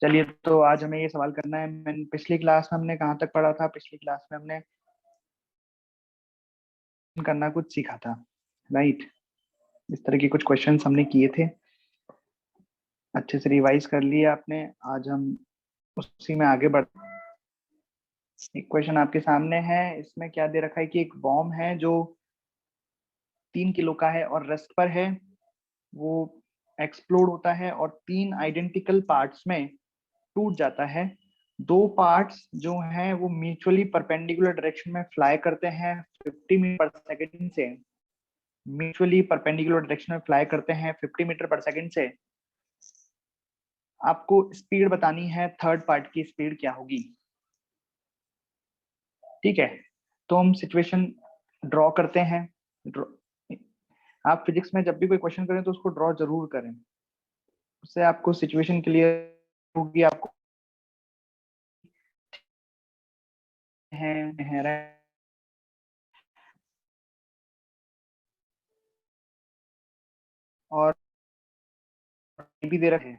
चलिए, तो आज हमें ये सवाल करना है। मैंने पिछली क्लास में हमने कहाँ तक पढ़ा था? पिछली क्लास में हमने करना कुछ सीखा था, राइट? इस तरह के कुछ क्वेश्चंस हमने किए थे, अच्छे से रिवाइज कर लिया आपने। आज हम उसी में आगे बढ़। एक क्वेश्चन आपके सामने है, इसमें क्या दे रखा है कि एक बॉम्ब है जो 3 किलो का है और रेस्ट पर है। वो एक्सप्लोड होता है और 3 आइडेंटिकल पार्ट्स में टूट जाता है। 2 पार्ट्स जो हैं वो म्यूचुअली परपेंडिकुलर डायरेक्शन में फ्लाई करते हैं 50 मीटर पर सेकेंड से। म्यूचुअली परपेंडिकुलर डायरेक्शन में फ्लाई करते हैं 50 मीटर पर सेकेंड से। आपको स्पीड बतानी है, थर्ड पार्ट की स्पीड क्या होगी। ठीक है, तो हम सिचुएशन ड्रॉ करते हैं। आप फिजिक्स में जब भी कोई क्वेश्चन करें तो उसको ड्रॉ जरूर करें, उससे आपको सिचुएशन क्लियर होगी। आपको है और भी दे रखे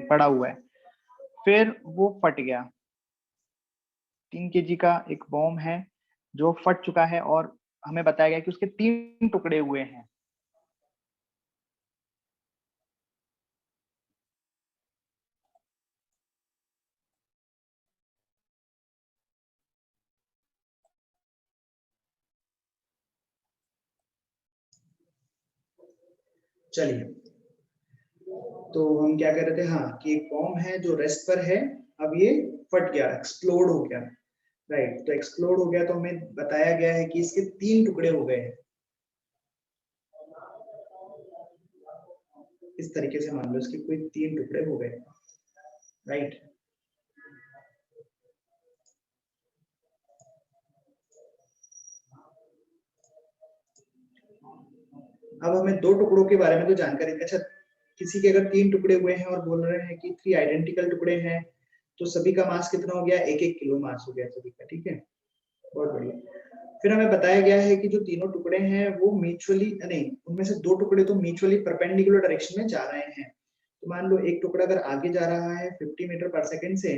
पड़ा हुआ है। फिर वो फट गया। 3 kg का एक बॉम्ब है जो फट चुका है और हमें बताया गया कि उसके 3 टुकड़े हुए हैं। चलिए, तो हम क्या कह रहे थे? हाँ, कि एक बॉम्ब है जो रेस्ट पर है, अब ये फट गया, एक्सप्लोड हो गया, राइट? तो एक्सप्लोड हो गया तो हमें बताया गया है कि इसके 3 टुकड़े हो गए हैं। इस तरीके से मान लो इसके कोई 3 टुकड़े हो गए, राइट? अब हमें 2 टुकड़ों के बारे में तो जानकारी। अच्छा, किसी के अगर 3 टुकड़े हुए हैं और बोल रहे हैं कि 3 आइडेंटिकल टुकड़े हैं, तो सभी का मास कितना हो गया? 1-1 किलो मास हो गया सभी का। ठीक है, बहुत बढ़िया। फिर हमें बताया गया है कि जो तीनों टुकड़े हैं वो म्यूचुअली नहीं, उनमें से 2 टुकड़े तो म्यूचुअली परपेंडिकुलर डायरेक्शन में जा रहे हैं। तो मान लो एक टुकड़ा अगर आगे जा रहा है 50 मीटर पर सेकंड से,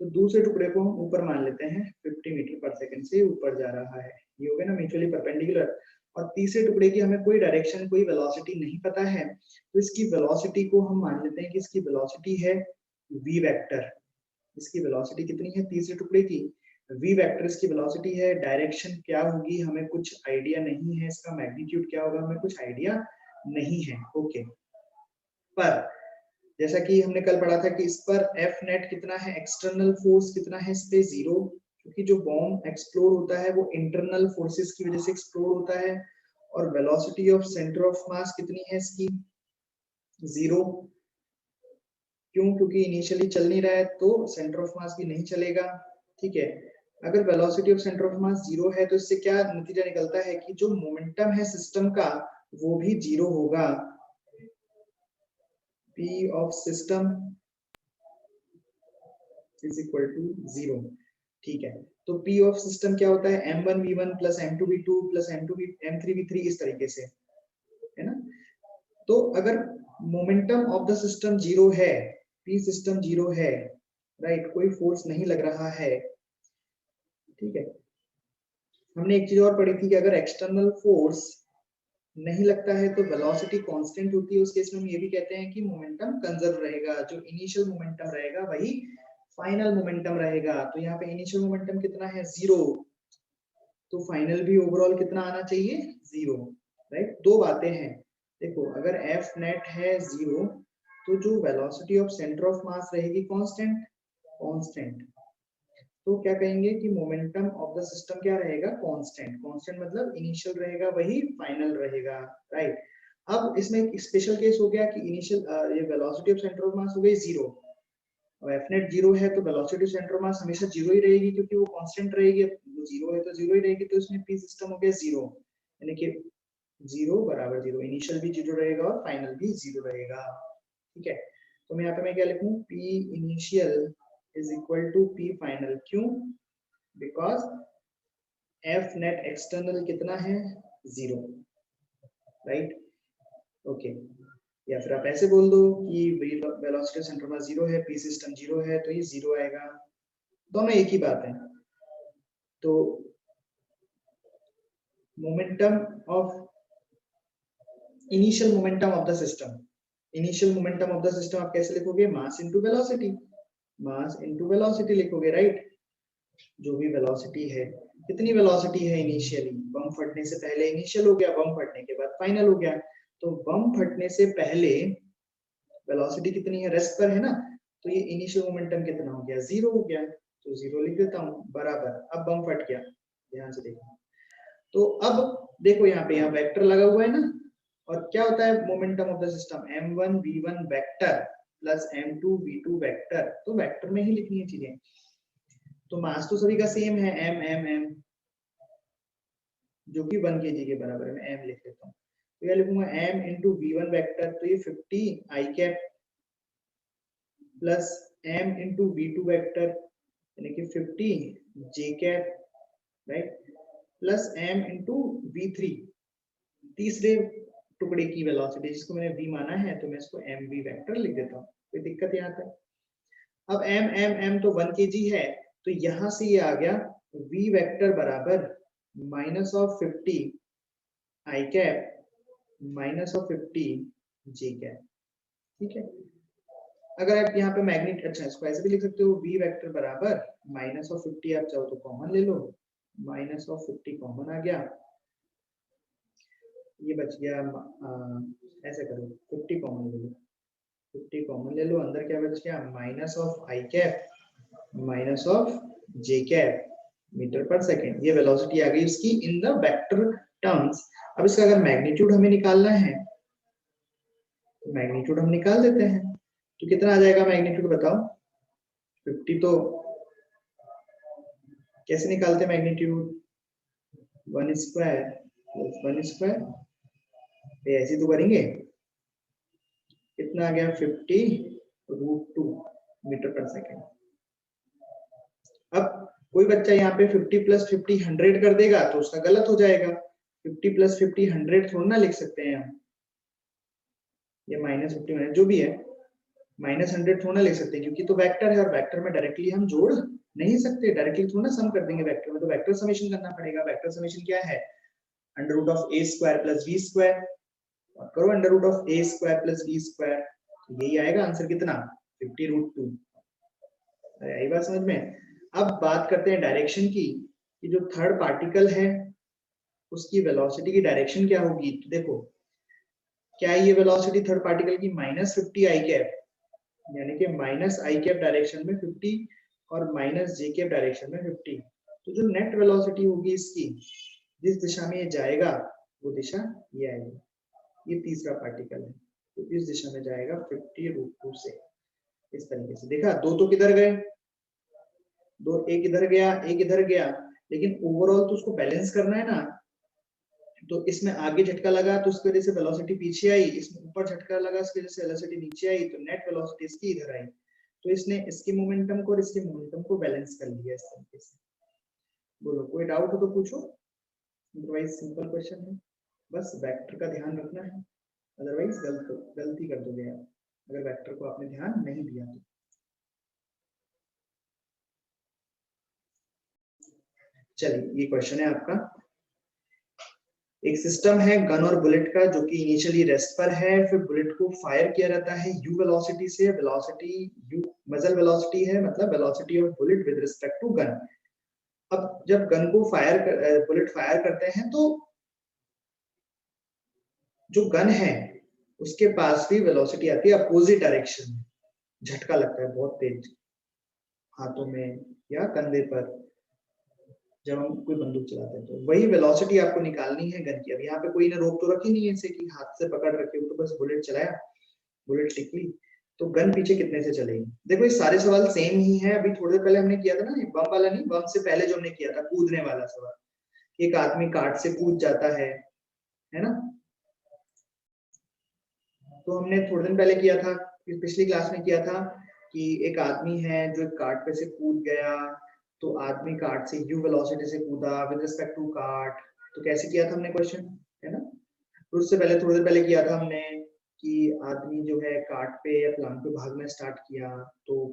तो दूसरे टुकड़े को हम ऊपर मान लेते हैं 50 मीटर पर सेकंड से ऊपर जा रहा है। ये हो गया ना म्यूचुअली परपेंडिकुलर। और तीसरे टुकड़े की हमें कोई डायरेक्शन, कोई वेलोसिटी नहीं पता है, तो इसकी वेलोसिटी को हम मान लेते हैं कि इसकी वेलोसिटी है v वेक्टर। इसकी वेलोसिटी कितनी है तीसरे टुकड़े की? v वेक्टर इसकी वेलोसिटी है। डायरेक्शन क्या होगी हमें कुछ आइडिया नहीं है, इसका मैग्नीट्यूड क्या होगा हमें कुछ आइडिया नहीं है। ओके, पर जैसा कि हमने कल पढ़ा था कि इस पर एफ नेट कितना है, एक्सटर्नल फोर्स कितना है इस पे? 0, क्योंकि जो बॉम्ब एक्सप्लोड होता है वो इंटरनल फोर्सेस की वजह से एक्सप्लोड होता है। और velocity of centre of mass कितनी है इसकी? 0। क्यों? क्योंकि इनिशियली चल नहीं रहा है तो सेंटर ऑफ मास भी नहीं चलेगा। ठीक है, अगर velocity of centre of mass 0 है तो इससे क्या नतीजा निकलता है कि जो मोमेंटम है सिस्टम का वो भी 0 होगा। P of system is equal to 0। ठीक है, तो P ऑफ सिस्टम क्या होता है? m1v1 plus m2v2 plus m3v3, इस तरीके से, है ना? तो अगर मोमेंटम ऑफ द सिस्टम 0 है, P सिस्टम 0 है, राइट, कोई फोर्स नहीं लग रहा है, ठीक है। हमने एक चीज और पढ़ी थी कि अगर एक्सटर्नल फोर्स नहीं लगता है तो वेलोसिटी कांस्टेंट होती है। उस केस में हम ये भी कहते हैं कि मोमेंटम कंजर्व रहेगा। जो इनिशियल मोमेंटम रहेगा वही फाइनल मोमेंटम रहेगा। तो यहाँ पे इनिशियल मोमेंटम कितना है? 0। तो फाइनल भी ओवरऑल कितना आना चाहिए? 0, राइट? दो बातें हैं, देखो, अगर एफ नेट है 0 तो जो velocity of centre of mass रहेगी कांस्टेंट, कांस्टेंट। तो क्या कहेंगे कि मोमेंटम ऑफ द सिस्टम क्या रहेगा? कांस्टेंट। कांस्टेंट मतलब इनिशियल रहेगा वही फाइनल रहेगा, राइट? अब इसमें एक स्पेशल केस हो गया कि इनिशियल ये velocity of centre of mass हो गई 0। अब एफ नेट 0 है तो वेलोसिटी सेंटर ऑफ मास हमेशा 0 ही रहेगी क्योंकि वो कांस्टेंट रहेगी। वो 0 है तो 0 ही रहेगी, तो इसमें पी सिस्टम हो गया 0, यानी कि 0 बराबर 0, इनिशियल भी 0 रहेगा और फाइनल भी 0 रहेगा। ठीक है, तो मैं यहाँ पे मैं क्या लिखूं? P initial is equal to p final. क्यों? बिकॉज एफ नेट एक्सटर्नल कितना है? 0, राइट? ओके, या फिर आप ऐसे बोल दो कि वेलोसिटी सेंटर मास 0 है, पी सिस्टम 0 है, तो ये 0 आएगा। दोनों एक ही बात है। तो momentum of initial momentum of the system, initial momentum of the system आप कैसे लिखोगे? मास इनटू वेलोसिटी, मास इनटू वेलोसिटी लिखोगे, राइट। जो भी वेलोसिटी है, कितनी वेलोसिटी है इनिशियली? बम फटने से पहले इनिशियल हो गया, बम फटने के बाद फाइनल हो गया। तो बम फटने से पहले वेलोसिटी कितनी है? रेस्ट पर है ना, तो ये इनिशियल मोमेंटम कितना हो गया? 0 हो गया। तो 0 लिख देता हूँ बराबर, अब बम फट गया, ध्यान से देखो। तो अब देखो यहाँ पे, यहाँ वेक्टर लगा हुआ है ना, और क्या होता है momentum of the system? m1 v1 vector plus m2 v2 vector. तो वेक्टर में ही लिखनी है चीजें। तो मास तो सभी का सेम है, m जो कि 1 kg के बराबर है। मैं m लिख लेता हूँ, तो यह लिखूंगा m इंटू v1 वेक्टर, तो ये 50 i cap plus m into v2 vector यानी कि 50 j cap, right, plus m into v3 तीसरे टुकड़े की वेलोसिटी, जिसको मैंने v माना है, तो मैं इसको mv वेक्टर लिख देता हूँ। कोई दिक्कत यहाँ तक? अब m तो 1 kg है, तो यहां से ये आ गया v वेक्टर बराबर minus of 50 i cap minus of 50 j cap, ठीक है। अगर आप यहाँ पे मैग्नीट, अच्छा इसको ऐसे भी लिख सकते हो, v वेक्टर बराबर माइनस ऑफ 50, आप चाहो तो कॉमन ले लो, माइनस ऑफ 50 कॉमन आ गया, ये बच गया, ऐसे करो 50 कॉमन ले लो, 50 कॉमन ले लो, अंदर क्या बच गया? Minus of i cap minus of j cap metre per second. ये वेलोसिटी आ गई इसकी इन द वेक्टर टर्म्स। अब इसका अगर मैग्नीट्यूड हमें निकालना है, तो मैग्नीट्यूड हम निकाल देते हैं। तो कितना आ जाएगा मैग्नीट्यूड बताओ? 50 तो कैसे निकालते हैं मैग्नीट्यूड? 1 स्क्वायर प्लस 1 स्क्वायर, ऐसे तो करेंगे। कितना आ गया? 50√2 मीटर पर सेकेंड। अब कोई बच्चा यहाँ पे 50 प्लस 50 100 कर देगा तो उसका गलत हो जाएगा। 50 प्लस 50 100 थोड़ा ना लिख सकते हैं हम, ये माइनस 50 जो भी है, माइनस 100 थोड़ा ना लिख सकते हैं, क्योंकि तो वेक्टर है, और वेक्टर में डायरेक्टली हम जोड़ नहीं सकते, डायरेक्टली थोड़ा ना सम कर देंगे वेक्टर में, तो वेक्टर समेशन करना पड़ेगा। वेक्टर समेशन क्या है? Under root of A square plus B square, करो under root of A square plus B square, तो यही आएगा आंसर। कितना? 50√2। आई बात समझ में? अब बात करते हैं डायरेक्शन की, कि जो थर्ड पार्टिकल है उसकी वेलोसिटी की डायरेक्शन क्या होगी। तो देखो क्या है ये वेलोसिटी थर्ड पार्टिकल की? माइनस 50 आई कैप, यानी कि माइनस आई कैप डायरेक्शन में 50 और माइनस जे कैप डायरेक्शन में 50। तो जो नेट वेलोसिटी होगी इसकी, जिस दिशा में ये जाएगा वो दिशा ये आएगी। ये तीसरा पार्टिकल है, तो इस दिशा में जाएगा 50√2 से। इस तरीके से देखा, दो तो किधर गए? दो, एक इधर गया एक इधर गया, लेकिन ओवरऑल तो उसको बैलेंस करना है ना। तो इसमें आगे झटका लगा तो उसकी वजह से वेलोसिटी पीछे आई, इसमें ऊपर झटका लगा इसकी वजह से वेलोसिटी नीचे आई, तो नेट वेलोसिटी इसकी इधर आई। तो इसने इसके मोमेंटम को और इसके मोमेंटम को बैलेंस कर लिया इस तरीके से। बोलो कोई डाउट हो तो पूछो, अदरवाइज सिंपल क्वेश्चन है, बस वेक्टर का ध्यान रखना है, अदरवाइज गलती कर दोगे आप अगर वेक्टर को आपने ध्यान नहीं दिया तो। चलिए ये क्वेश्चन है आपका। एक सिस्टम है गन और बुलेट का, जो कि इनिशियली रेस्ट पर है, फिर बुलेट को फायर किया जाता है u वेलोसिटी से। वेलोसिटी u मजल वेलोसिटी है, मतलब velocity of bullet with respect to gun. अब जब गन को बुलेट फायर करते हैं, तो जो गन है उसके पास भी वेलोसिटी आती है अपोजिट डायरेक्शन में, झटका लगता है बहुत तेज हाथों में या कंधे पर जब हम कोई बंदूक चलाते हैं, तो वही वेलोसिटी आपको निकालनी है गन की। अब यहाँ पे कोई ने रोक तो रखी नहीं है इसे कि हाथ से पकड़ रखे हो, तो बस बुलेट चलाया, बुलेट टिकली, तो गन पीछे कितने से चलेगी। देखो ये सारे सवाल सेम ही है, अभी थोड़ी देर पहले हमने किया था ना, बम वाला नहीं, बम से पहले जो हमने किया था कूदने वाला सवाल। एक आदमी कार्ड से कूद जाता है ना, तो हमने थोड़े दिन पहले किया था, पिछली क्लास में किया था कि एक आदमी है जो कार्ड पे से कूद गया, तो आदमी कार्ड से u वेलोसिटी से कूदा विद रिस्पेक्ट टू कार्ड। तो कैसे किया था हमने क्वेश्चन, है ना। तो उससे पहले थोड़ी देर पहले किया था हमने कि आदमी जो है कार्ट पे या प्लान पे भागना स्टार्ट किया तो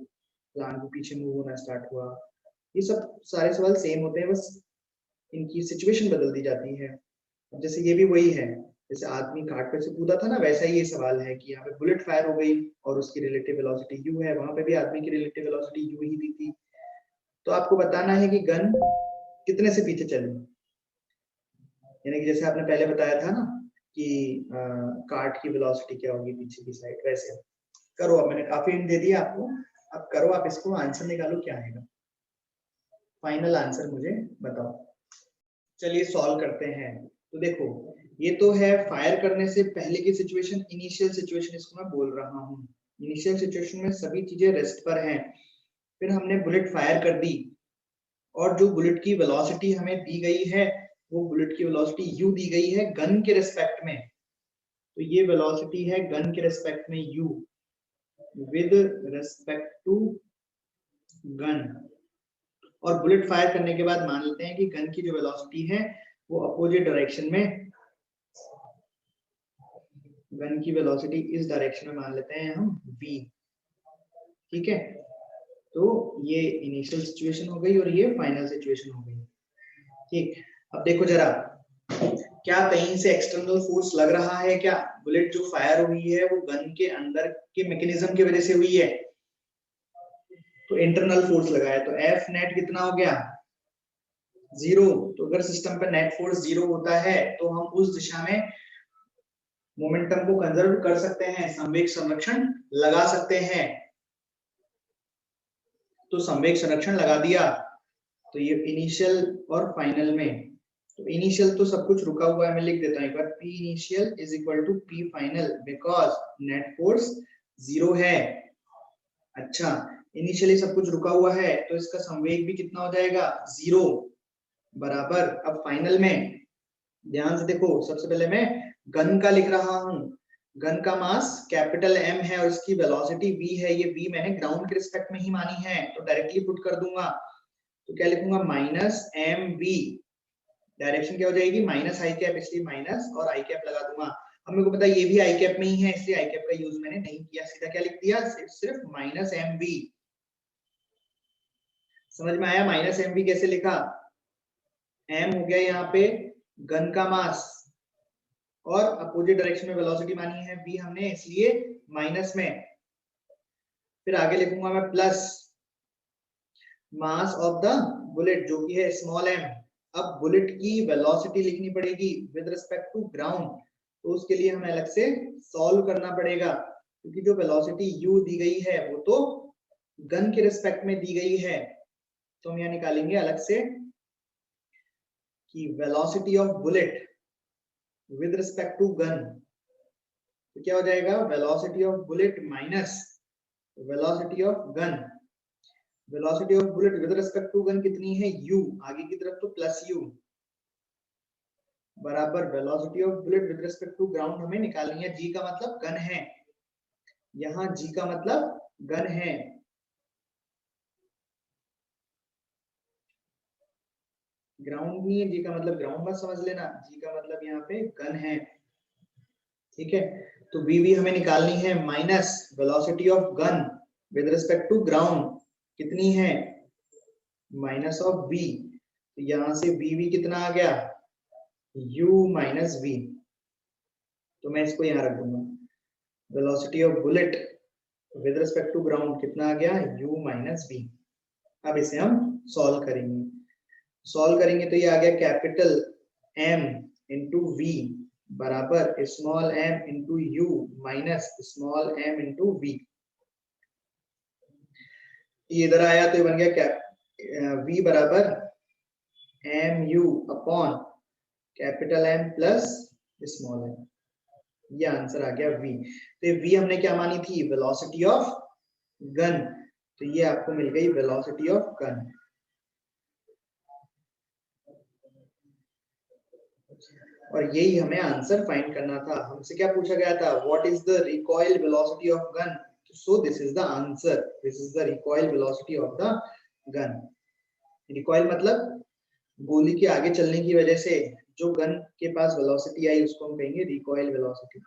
प्लान के पीछे मूव होना स्टार्ट हुआ। ये सब सारे सवाल सेम होते हैं, बस इनकी सिचुएशन बदल दी जाती है। जैसे ये भी वही है, जैसे आदमी कार्ट पे से कूदा था ना, वैसा ही ये सवाल है कि यहाँ पे बुलेट फायर हो गई और उसकी रिलेटिव वेलोसिटी u है, वहां पे भी आदमी की रिलेटिव वेलोसिटी u ही दी थी। तो आपको बताना है कि गन कितने से पीछे चली, यानी कि जैसे आपने पहले बताया था ना कि कार्ट की वेलोसिटी क्या होगी पीछे की साइड, वैसे करो। अब मैंने काफी हिंट दे दिया आपको, अब करो आप इसको, आंसर निकालो क्या आएगा, फाइनल आंसर मुझे बताओ। चलिए सॉल्व करते हैं। तो देखो ये तो है फायर करने से पहले की सिचुएशन, इनिशियल सिचुएशन इसको मैं बोल रहा हूँ। इनिशियल सिचुएशन में सभी चीजें रेस्ट पर हैं, फिर हमने बुलेट फायर कर दी और जो बुलेट की वेलोसिटी हमें दी गई है वो बुलेट की वेलोसिटी u दी गई है गन के रिस्पेक्ट में। तो ये वेलोसिटी है गन के रिस्पेक्ट में u with respect to gun. और बुलेट फायर करने के बाद मान लेते हैं कि गन की जो वेलोसिटी है वो अपोजिट डायरेक्शन में, गन की वेलोसिटी इस डायरेक्शन में मान लेते हैं हम v। ठीक है, तो ये इनिशियल सिचुएशन हो गई और ये फाइनल सिचुएशन हो गई। ठीक, अब देखो जरा, क्या कहीं से एक्सटर्नल फोर्स लग रहा है क्या? बुलेट जो फायर हुई है वो गन के अंदर के मैकेनिज्म की वजह से हुई है, तो इंटरनल फोर्स लगा है। तो एफ नेट कितना हो गया? 0। तो अगर सिस्टम पे नेट फोर्स 0 होता है तो हम उस दिशा में मोमेंटम को कंजर्व कर सकते हैं, संवेग संरक्षण लगा सकते हैं। तो संवेग संरक्षण लगा दिया। तो ये इनिशियल और फाइनल में, तो इनिशियल तो सब कुछ रुका हुआ है, मैं लिख देता हूं एक बार, P initial is equal to P final because net force 0 है। अच्छा, इनिशियली सब कुछ रुका हुआ है तो इसका संवेग भी कितना हो जाएगा? 0 बराबर। अब फाइनल में ध्यान से देखो, सबसे पहले मैं गन का लिख रहा हूं। गन का मास कैपिटल M है और इसकी वेलोसिटी v है। ये v मैंने ग्राउंड के रिस्पेक्ट में ही मानी है, तो डायरेक्टली पुट कर दूंगा। तो क्या लिखूंगा? माइनस mv, डायरेक्शन क्या हो जाएगी? माइनस आई कैप, इसलिए माइनस और आई कैप लगा दूंगा। अब मेरे को पता है ये भी आई कैप में ही है, इसलिए आई कैप का यूज मैंने नहीं किया, सीधा क्या लिख दिया? सिर्फ माइनस mv। समझ में आया माइनस mv कैसे लिखा? m हो गया यहाँ पे गन का मास और अपोजिट डायरेक्शन में वेलोसिटी मानी है v हमने, इसलिए माइनस में। फिर आगे लिखूंगा मैं plus mass of the bullet जो कि है स्मॉल m। अब बुलेट की वेलोसिटी लिखनी पड़ेगी विद रिस्पेक्ट टू ग्राउंड, तो उसके लिए हमें अलग से सॉल्व करना पड़ेगा, क्योंकि जो वेलोसिटी u दी गई है वो तो गन के रिस्पेक्ट में दी गई है। तो हम यहाँ निकालेंगे अलग से कि velocity of bullet with respect to gun, तो क्या हो जाएगा? Velocity of bullet minus velocity of gun. Velocity of bullet with respect to gun कितनी है? u, आगे की तरफ तो प्लस u बराबर velocity of bullet with respect to ground हमें निकालनी है। g का मतलब गन है, यहाँ g का मतलब गन है। ग्राउंड नहीं है, g का मतलब ग्राउंड मत समझ लेना, g का मतलब यहाँ पे गन है। ठीक है, तो v हमें निकालनी है minus velocity of gun with respect to ground कितनी है? Minus of v। तो यहां से v कितना आ गया? u minus v। तो मैं इसको यहां रख दूंगा, velocity of bullet with respect to ground कितना आ गया? u minus v। अब इसे हम सॉल्व करेंगे। सॉल्व करेंगे तो ये आ गया कैपिटल M इंटू v बराबर small m into u minus small m into v। ये इधर आया तो ये बन गया v बराबर mu upon capital M plus small m। ये आंसर आ गया v। तो ये v हमने क्या मानी थी? वेलोसिटी ऑफ गन, तो ये आपको मिल गई वेलोसिटी ऑफ गन। और यही हमें आंसर फाइंड करना था। हमसे क्या पूछा गया था? What is the recoil velocity of gun? So this is the answer, this is the recoil velocity of the gun. Recoil मतलब गोली के आगे चलने की वजह से जो गन के पास वेलोसिटी आई उसको हम कहेंगे रिकॉइल वेलोसिटी।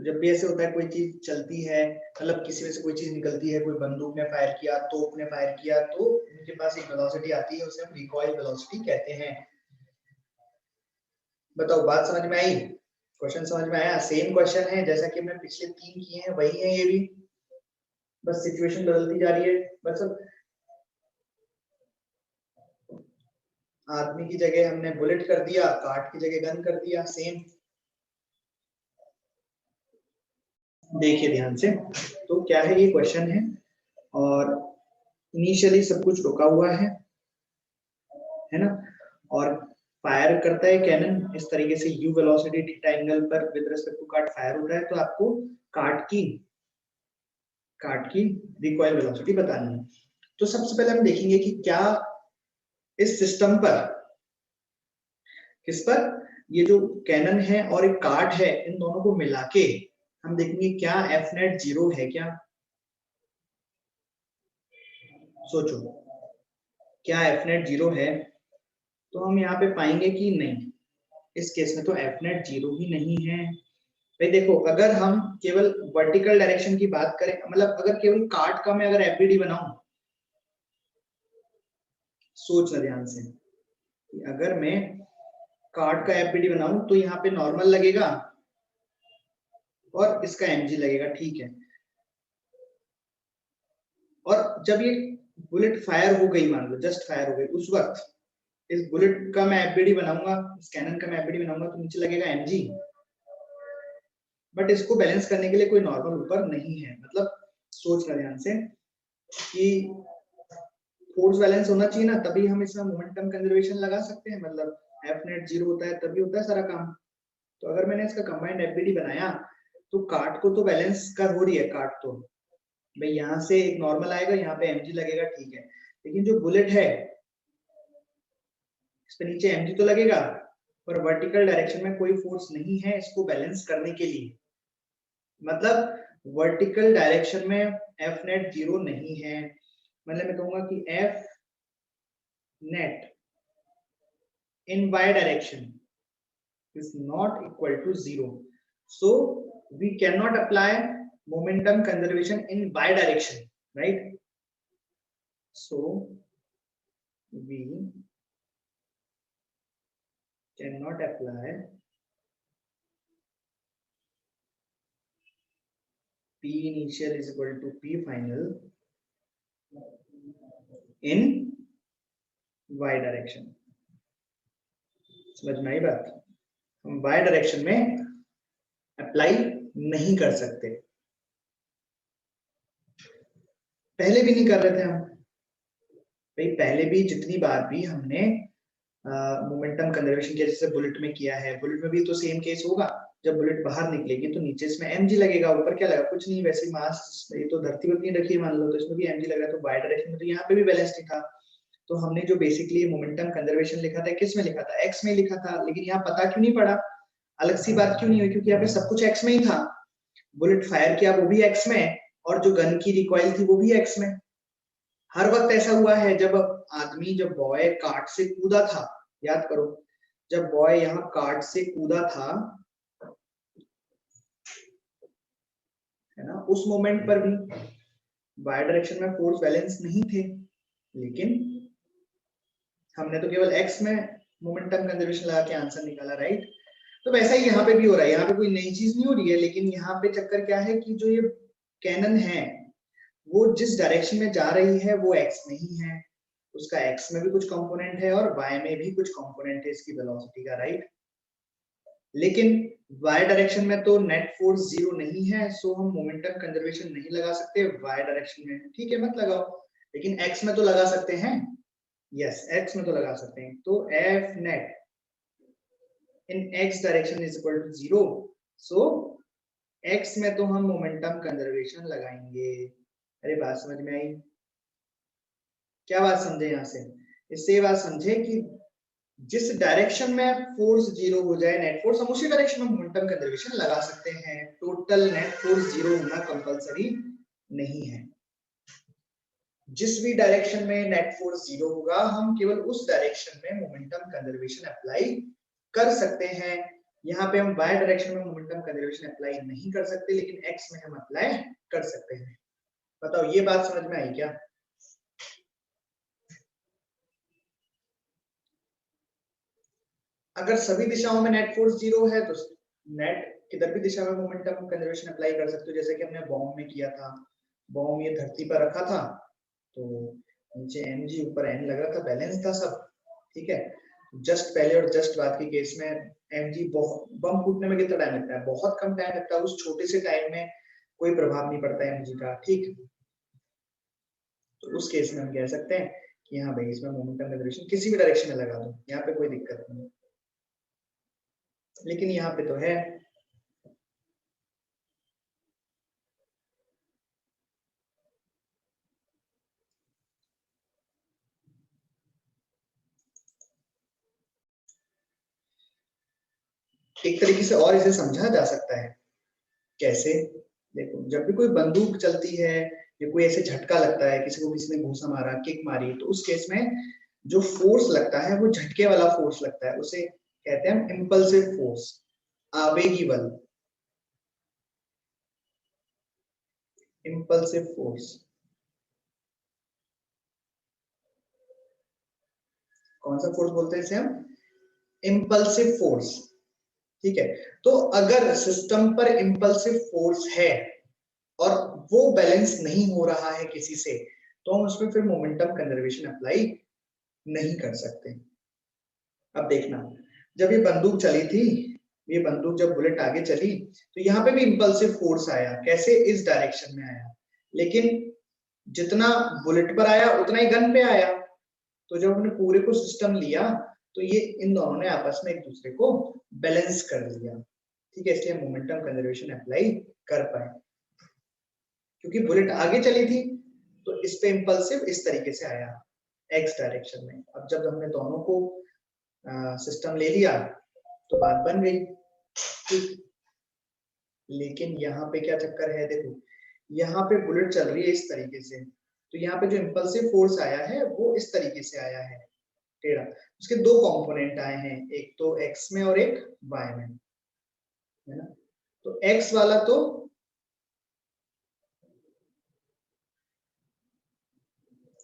तो जब भी ऐसे होता है कोई चीज चलती है, मतलब किसी में से कोई चीज निकलती है, कोई बंदूक ने फायर किया, तोप ने फायर किया, तो उनके पास एक वेलोसिटी आती है, उसे हम रिकॉइल वेलोसिटी कहते हैं। बताओ बात समझ में आई? क्वेश्चन समझ में आया? सेम क्वेश्चन है जैसा कि हमने पिछले 3 किए हैं, वही है ये भी, बस सिचुएशन बदलती जा रही है। बस आदमी की जगह हमने बुलेट कर दिया, कार्ड की जगह गन कर दिया, सेम। देखिए ध्यान से, तो क्या है, ये क्वेश्चन है और इनिशियली सब कुछ रुका हुआ है ना, और फायर करता है कैनन इस तरीके से, u वेलोसिटी थीटा एंगल पर with respect to cart fire होता है, तो आपको कार्ड की रिकॉइल वेलोसिटी बतानी है। तो सबसे पहले हम देखेंगे कि क्या इस सिस्टम पर, किस पर, ये जो कैनन है और एक कार्ड है, इन दोनों को मिला के हम देखेंगे क्या एफ नेट 0 है क्या। सोचो, क्या एफ नेट 0 है? तो हम यहाँ पे पाएंगे कि नहीं, इस केस में तो एफ नेट 0 ही नहीं है। भाई देखो, अगर हम केवल वर्टिकल डायरेक्शन की बात करें, मतलब अगर केवल कार्ड का मैं अगर एफबीडी बनाऊं, सोचना ध्यान से, अगर मैं कार्ड का एफबीडी बनाऊं तो यहाँ पे नॉर्मल लगेगा और इसका एमजी लगेगा, ठीक है। और जब ये बुलेट फायर हो गई, मान लो जस्ट फायर हो गई, उस वक्त इस बुलेट का मैं एफबीडी बनाऊंगा, इस कैनन का मैं एफबीडी बनाऊंगा, तो नीचे लगेगा एमजी। बट इसको बैलेंस करने के लिए कोई नॉर्मल ऊपर नहीं है। मतलब सोचना ध्यान से कि फोर्स बैलेंस होना चाहिए ना, तभी हम इसमें मोमेंटम कंजर्वेशन लगा सकते हैं। मतलब एफ नेट 0 होता है तभी होता है सारा काम। तो अगर मैंने इसका कंबाइंड एफबीडी बनाया, तो कार्ड को तो बैलेंस कर हो रही है, कार्ड तो भाई यहाँ से एक नॉर्मल आएगा, यहाँ पे एमजी लगेगा, ठीक है। लेकिन जो बुलेट है, इस पे नीचे एमजी तो लगेगा, पर वर्टिकल डायरेक्शन में कोई फोर्स नहीं है इसको बैलेंस करने के लिए। मतलब वर्टिकल डायरेक्शन में एफ नेट 0 नहीं है। मतलब मैं कहूंगा कि F net in y direction is not equal to 0. So we cannot apply momentum conservation in y direction, right? So we cannot apply P initial is equal to P final in y direction. समझ में आई बात? हम y direction में apply नहीं कर सकते, पहले भी नहीं कर रहे थे हम भाई। पहले भी जितनी बार भी हमने मोमेंटम कंजर्वेशन के जैसे बुलेट में किया है, बुलेट में भी तो सेम केस होगा। जब बुलेट बाहर निकलेगी तो नीचे इसमें एमजी लगेगा, ऊपर क्या लगा, कुछ नहीं, वैसे मास ये तो धरती पर नहीं रखी मान लो, तो इसमें भी एमजी लग रहा है। तो वाई डायरेक्शन में तो यहाँ पे भी बैलेंस नहीं था। तो हमने जो बेसिकली मोमेंटम कंजर्वेशन लिखा था, किस में लिखा था, एक्स में लिखा था। लेकिन यहाँ पता क्यों नहीं पड़ा, अलग सी बात क्यों नहीं हुई, क्योंकि यहाँ पे सब कुछ एक्स में ही था। बुलेट फायर किया वो भी एक्स में, और जो गन की रिकॉइल थी वो भी एक्स में। हर वक्त ऐसा हुआ है, जब आदमी, जब बॉय कार्ट से कूदा था, याद करो, जब बॉय यहाँ कार्ट से कूदा था, है ना, उस मोमेंट पर भी वाई डायरेक्शन में फोर्स बैलेंस नहीं थे, लेकिन हमने तो केवल एक्स में मोमेंटम कंजर्वेशन लगा के आंसर निकाला, राइट। तो वैसा ही यहाँ पे भी हो रहा है, यहाँ पे कोई नई चीज नहीं हो रही है, लेकिन यहाँ पे चक्कर क्या है कि जो ये कैनन है वो जिस डायरेक्शन में जा रही है वो एक्स नहीं है, उसका एक्स में भी कुछ कंपोनेंट है और वाई में भी कुछ कंपोनेंट है इसकी वेलोसिटी का, राइट। लेकिन वाई डायरेक्शन में तो नेट फोर्स 0 नहीं है, सो हम मोमेंटम कंजर्वेशन नहीं लगा सकते वाई डायरेक्शन में, ठीक है, मत लगाओ। लेकिन एक्स में तो लगा सकते हैं, यस एक्स में तो लगा सकते हैं। तो F net in x direction is equal to 0, so x में तो हम मोमेंटम कंजर्वेशन लगाएंगे। अरे बात समझ में आई? क्या बात समझे यहाँ से? इससे ये बात समझे कि जिस डायरेक्शन में फोर्स 0 हो जाए, नेट फोर्स, हम उसी डायरेक्शन में मोमेंटम कंजर्वेशन लगा सकते हैं। टोटल नेट फोर्स 0 होना कंपलसरी नहीं है। जिस भी डायरेक्शन में नेट फोर्स 0 होगा, हम केवल उस डायरेक्शन में मोमेंटम कंजर्वेशन अप्लाई कर सकते हैं। यहाँ पे हम y डायरेक्शन में मोमेंटम कंजर्वेशन अप्लाई नहीं कर सकते, लेकिन x में हम अप्लाई कर सकते हैं। बताओ ये बात समझ में आई क्या? अगर सभी दिशाओं में नेट फोर्स 0 है तो नेट किधर भी दिशा में मोमेंटम कंजर्वेशन अप्लाई कर सकते हो, जैसे कि हमने बॉम्ब में किया था। बॉम्ब ये धरती पर रखा था, तो नीचे mg ऊपर n लग रहा था, बैलेंस था सब, ठीक है। जस्ट पहले और जस्ट बाद के केस में mg बम फूटने में कितना टाइम लगता है? बहुत कम टाइम लगता है, उस छोटे से टाइम में कोई प्रभाव नहीं पड़ता है mg का, ठीक। तो उस केस में हम कह सकते हैं कि हाँ भाई इसमें मोमेंटम कंजर्वेशन किसी भी डायरेक्शन में लगा दो, यहाँ पे कोई दिक्कत नहीं। लेकिन यहाँ पे तो है एक तरीके से और इसे समझा जा सकता है। कैसे? देखो, जब भी कोई बंदूक चलती है या कोई ऐसे झटका लगता है, किसी को किसी ने घूसा मारा, किक मारी, तो उस केस में जो फोर्स लगता है वो झटके वाला फोर्स लगता है, उसे कहते हैं हम इंपल्सिव फोर्स, आवेगी बल, इंपल्सिव फोर्स। कौन सा फोर्स बोलते हैं इसे हम? इंपल्सिव फोर्स, ठीक है। तो अगर सिस्टम पर इंपल्सिव फोर्स है और वो बैलेंस नहीं हो रहा है किसी से, तो हम उसमें फिर मोमेंटम कंजर्वेशन अप्लाई नहीं कर सकते। अब देखना, जब ये बंदूक चली थी, ये बंदूक जब बुलेट आगे चली, तो यहाँ पे भी इंपल्सिव फोर्स आया। कैसे? इस डायरेक्शन में आया, लेकिन जितना बुलेट पर आया उतना ही गन पे आया। तो जब हमने पूरे को सिस्टम लिया, तो ये इन दोनों ने आपस में एक दूसरे को बैलेंस कर लिया, ठीक है। इसलिए मोमेंटम कंजर्वेशन अप्लाई कर पाए, क्योंकि बुलेट आगे चली थी, तो इस पे इंपल्सिव इस तरीके से आया, एक्स डायरेक्शन में। अब जब हमने दोनों को सिस्टम ले लिया, तो बात बन गई, ठीक। लेकिन यहाँ पे क्या चक्कर है? देखो, यहाँ पे बुलेट चल रही है इस तरीके से, तो यहाँ पे जो इंपल्सिव फोर्स आया है वो इस तरीके से आया है, टेढ़ा। उसके दो कंपोनेंट आए हैं, एक तो एक्स में और एक वाई में, है ना। तो एक्स वाला तो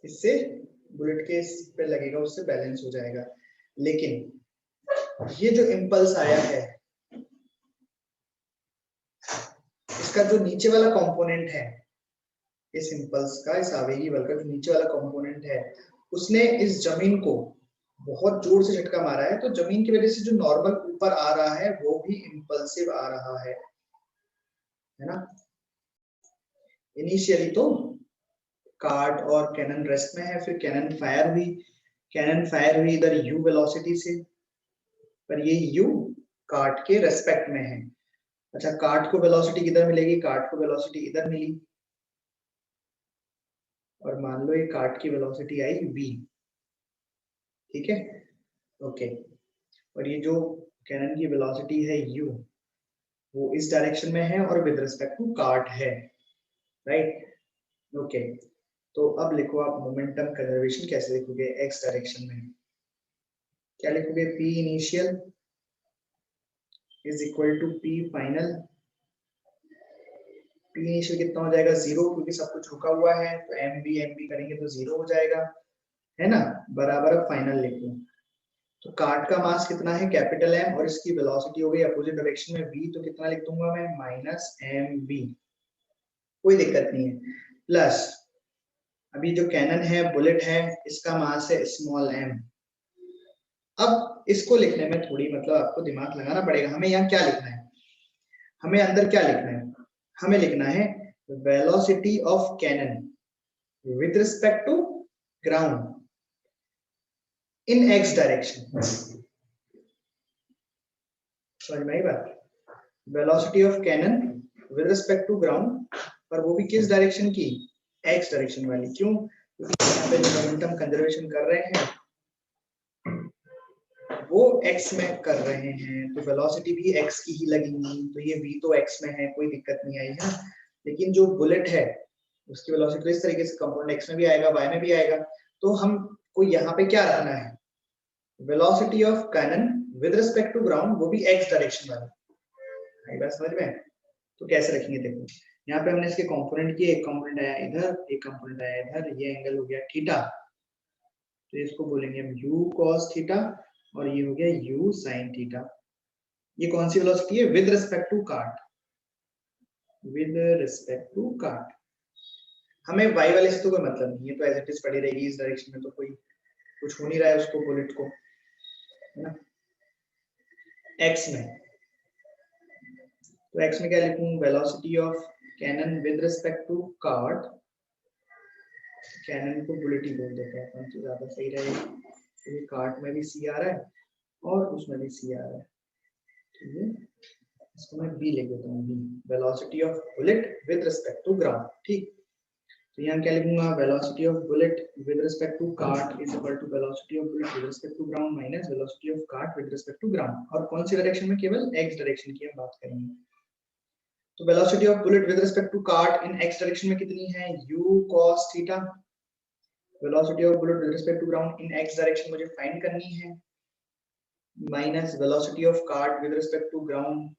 इससे बुलेट के इस पे लगेगा, उससे बैलेंस हो जाएगा। लेकिन ये जो इंपल्स आया है, इसका जो नीचे वाला कंपोनेंट है, इस इंपल्स का, इस आवेगी बल का जो नीचे वाला कंपोनेंट है, उसने इस जमीन को बहुत जोर से झटका मारा है, तो जमीन की वजह से जो नॉर्मल ऊपर आ रहा है वो भी इंपल्सिव आ रहा है ना। इनिशियली तो कार्ट और कैनन रेस्ट में है, फिर कैनन फायर हुई इधर u वेलोसिटी से, पर ये u कार्ट के रेस्पेक्ट में है। अच्छा, कार्ट को वेलोसिटी किधर मिलेगी? कार्ट को वेलोसिटी इधर मिली, और मान लो ये कार्ट की वेलोसिटी आई v, ठीक है, ओके। और ये जो कैनन की वेलोसिटी है u, वो इस डायरेक्शन में है और विद रिस्पेक्ट टू कार्ट है, राइट, ओके। तो अब लिखो आप मोमेंटम कंजर्वेशन कैसे लिखोगे एक्स डायरेक्शन में? क्या लिखोगे? p initial is equal to p final. p initial कितना हो जाएगा? 0, क्योंकि सब कुछ रुका हुआ है, तो mb करेंगे तो 0 हो जाएगा, है ना, बराबर। अब फाइनल लिखो, तो कार्ट का मास कितना है? कैपिटल M, और इसकी वेलोसिटी हो गई अपोजिट डायरेक्शन में v, तो कितना लिख दूंगा मैं? माइनस mb, कोई दिक्कत नहीं है। प्लस अभी जो कैनन है, बुलेट है, इसका मास है स्मॉल m। अब इसको लिखने में थोड़ी मतलब आपको दिमाग लगाना पड़ेगा। हमें यहाँ क्या लिखना है? हमें अंदर क्या लिखना है? हमें लिखना है velocity of cannon with respect to ground in x direction. समझ में आई बात? Velocity of cannon with respect to ground, पर वो भी किस डायरेक्शन की? एक्स डायरेक्शन वाली। क्यों? क्योंकि यहाँ पे जो मोमेंटम कंजर्वेशन कर रहे हैं वो x में कर रहे हैं, तो वेलोसिटी भी x की ही लगेगी, तो ये v तो x में है, कोई दिक्कत नहीं आई है। लेकिन जो बुलेट है उसकी वेलोसिटी इस तरीके से कंपोनेंट x में भी आएगा, y में भी आएगा, तो हमको यहाँ पे क्या रखना है? Velocity of cannon with respect to ground, वो भी एक्स डायरेक्शन वाली। आई बात समझ में? तो कैसे रखेंगे देखो, यहाँ पे हमने इसके कंपोनेंट किए, एक कंपोनेंट आया इधर, एक कंपोनेंट आया इधर, ये एंगल हो गया थीटा, तो इसको बोलेंगे हम u cos थीटा और ये हो गया u sin थीटा। ये कौन सी वेलोसिटी है? With respect to cart, with respect to cart. हमें y वाले से तो कोई मतलब नहीं है, तो एज इट इज पड़ी रहेगी इस डायरेक्शन में, तो कोई कुछ हो नहीं रहा है उसको, बुलेट को, है ना। x में, तो x में क्या लिखूं? Velocity of cannon with respect to cart, cannon को बुलेट ही बोल देते हैं तो ज्यादा सही रहेगा, क्योंकि कार्ट में भी c आ रहा है और उसमें भी c आ रहा है, ठीक है। इसको मैं b लिख देता हूँ, b, velocity of bullet with respect to ground, ठीक। तो यहाँ क्या लिखूंगा? Velocity of bullet with respect to cart is equal to velocity of bullet with respect to ground minus velocity of cart with respect to ground. और कौन सी direction में? केवल x direction की हम बात करेंगे। तो velocity of bullet with respect to cart in x direction में कितनी है? u cos theta. Velocity of bullet with respect to ground in x direction मुझे फाइंड करनी है, minus velocity of cart with respect to ground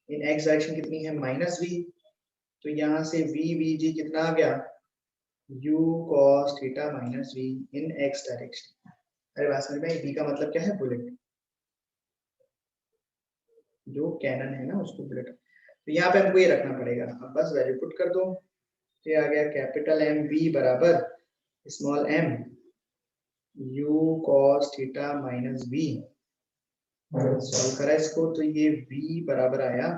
in x direction कितनी है? Minus v। तो यहाँ से vg कितना आ गया? u cos theta minus v इन x डायरेक्शन। अरे बात समझ में? v का मतलब क्या है? बुलेट, जो कैनन है ना उसको बुलेट। तो यहाँ पे हमको ये रखना पड़ेगा, अब बस वैल्यू पुट कर दो, तो ये आ गया कैपिटल M v बराबर small m u cos theta minus v। Solve करा इसको, तो ये v बराबर आया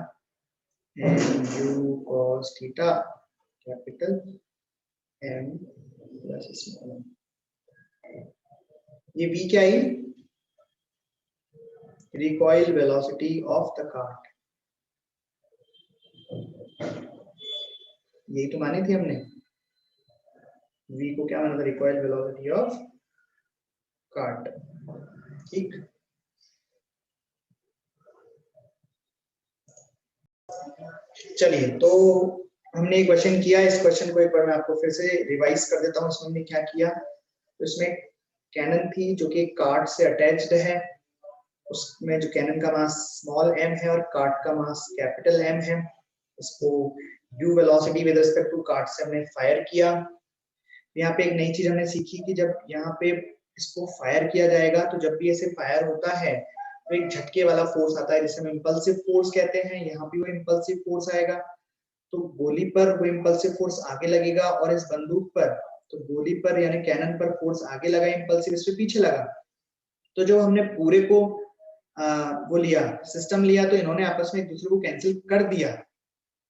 m u cos theta capital M plus small m। ये v क्या है? Recoil velocity of the cart, यही तो मानी थी हमने। v को क्या माना था? रिकॉइल वेलोसिटी ऑफ कार्ट, ठीक। चलिए, तो हमने एक क्वेश्चन किया, इस क्वेश्चन को एक बार मैं आपको फिर से रिवाइज कर देता हूँ। इसमें हमने क्या किया? तो इसमें कैनन थी जो कि कार्ट से अटैच्ड है, उसमें जो कैनन का मास स्मॉल m है और कार्ट का मास कैपिटल M है। इसको u velocity with respect to cart से हमने फायर किया। यहाँ पे एक नई चीज हमने सीखी कि जब यहाँ पे इसको फायर किया जाएगा, तो जब भी ऐसे फायर होता है तो एक झटके वाला फोर्स आता है जिसे हम इंपल्सिव फोर्स कहते हैं। यहाँ भी वो इंपल्सिव फोर्स आएगा, तो गोली पर वो इंपल्सिव फोर्स आगे लगेगा, और इस बंदूक पर, तो गोली पर यानी कैनन पर फोर्स आगे लगा, इंपल्सिव इस पे पीछे लगा। तो जो हमने पूरे को वो लिया, सिस्टम लिया, तो इन्होंने आपस में एक दूसरे को कैंसिल कर दिया,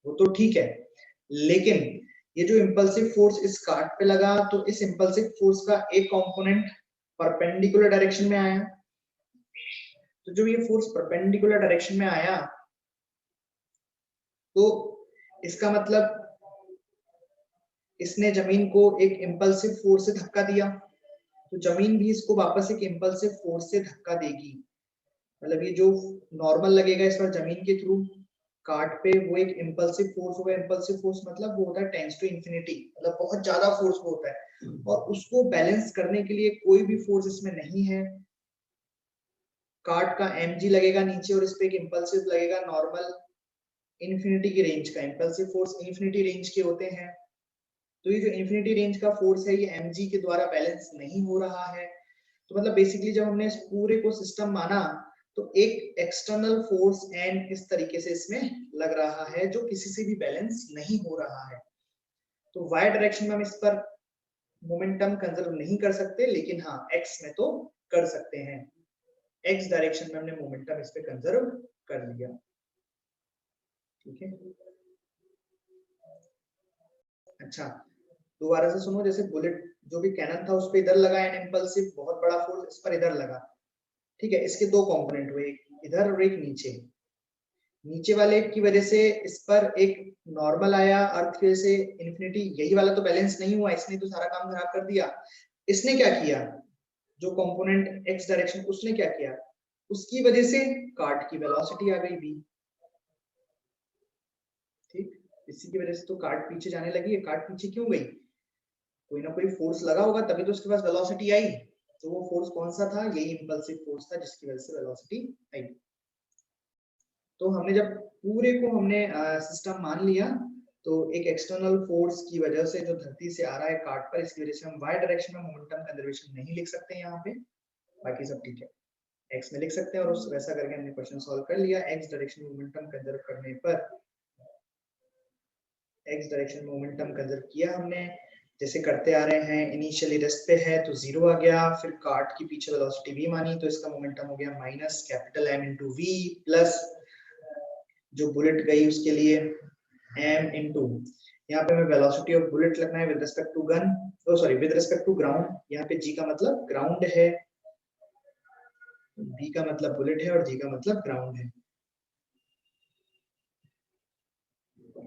वो तो ठीक है। लेकिन ये जो इंपल्सिव फोर्स इस कार्ट पे लगा, तो इस इंपल्सिव फोर्स का एक कंपोनेंट परपेंडिकुलर डायरेक्शन में आया। तो जब ये फोर्स परपेंडिकुलर डायरेक्शन में आया, तो इसका मतलब इसने जमीन को एक इंपल्सिव फोर्स से धक्का दिया, तो जमीन भी इसको वापस एक इंपल्सिव फोर्स से धक्का देगी। मतलब ये जो नॉर्मल लगेगा इस पर जमीन के थ्रू कार्ट पे, वो एक इंपल्सिव फोर्स होगा। इंपल्सिव फोर्स मतलब वो होता है टेंड्स टू इंफिनिटी, मतलब बहुत ज्यादा फोर्स होता है, और उसको बैलेंस करने के लिए कोई भी फोर्स इसमें नहीं है। कार्ट का mg लगेगा नीचे और इस पे एक इंपल्सिव लगेगा नॉर्मल, इंफिनिटी की रेंज का। इंपल्सिव फोर्स इंफिनिटी रेंज के होते हैं, तो ये जो इंफिनिटी रेंज का फोर्स है ये mg के द्वारा बैलेंस नहीं हो रहा है। तो मतलब बेसिकली जब हमने इस पूरे को सिस्टम माना, तो एक एक्सटर्नल फोर्स एंड इस तरीके से इसमें लग रहा है, जो किसी से भी बैलेंस नहीं हो रहा है। तो y डायरेक्शन में हम इस पर मोमेंटम कंजर्व नहीं कर सकते, लेकिन हाँ x में तो कर सकते हैं। x डायरेक्शन में हमने मोमेंटम इस पे कंजर्व कर लिया, ठीक है। अच्छा, दोबारा से सुनो, जैसे बुलेट जो भी कैनन था उस पे इधर लगा एंड इंपल्सिव बहुत बड़ा फोर्स इस पर इधर लगा, ठीक है। इसके दो कंपोनेंट हुए, एक इधर और एक नीचे। नीचे वाले की वजह से इस पर एक नॉर्मल आया, अर्थ की वजह से इंफिनिटी, यही वाला तो बैलेंस नहीं हुआ, इसने तो सारा काम खराब कर दिया। इसने क्या किया? जो कंपोनेंट x डायरेक्शन, उसने क्या किया? उसकी वजह से कार्ट की वेलोसिटी आ गई v, ठीक। इसी की वजह से तो कार्ट पीछे जाने लगी है। कार्ट पीछे क्यों गई? कोई ना कोई फोर्स लगा होगा तभी तो उसके पास वेलोसिटी आई। तो वो फोर्स कौन सा था, यही इंपल्सिव फोर्स था जिसकी वजह से वेलोसिटी आई। तो हमने जब पूरे को हमने सिस्टम मान लिया, तो एक एक्सटर्नल फोर्स की वजह से जो धरती से आ रहा है कार्ट पर, इसकी वजह से हम वाई डायरेक्शन में मोमेंटम कंजर्वेशन नहीं लिख सकते यहाँ पे, बाकी सब ठीक है, एक्स में लिख सकते हैं। और उस वैसा करके हमने क्वेश्चन सॉल्व कर लिया। एक्स डायरेक्शन में मोमेंटम कंजर्व करने पर, एक्स डायरेक्शन में मोमेंटम कंजर्व किया हमने, जैसे करते आ रहे हैं। इनिशियली रेस्ट पे है तो 0 आ गया, फिर कार्ट की पीछे वेलोसिटी v मानी तो इसका मोमेंटम हो गया minus capital M into v, plus जो बुलेट गई उसके लिए m इंटू, यहाँ पे हमें वेलोसिटी ऑफ बुलेट लगना है with respect to gun, oh sorry with respect to ground. यहाँ पे g का मतलब ग्राउंड है, b का मतलब बुलेट है और g का मतलब ग्राउंड है।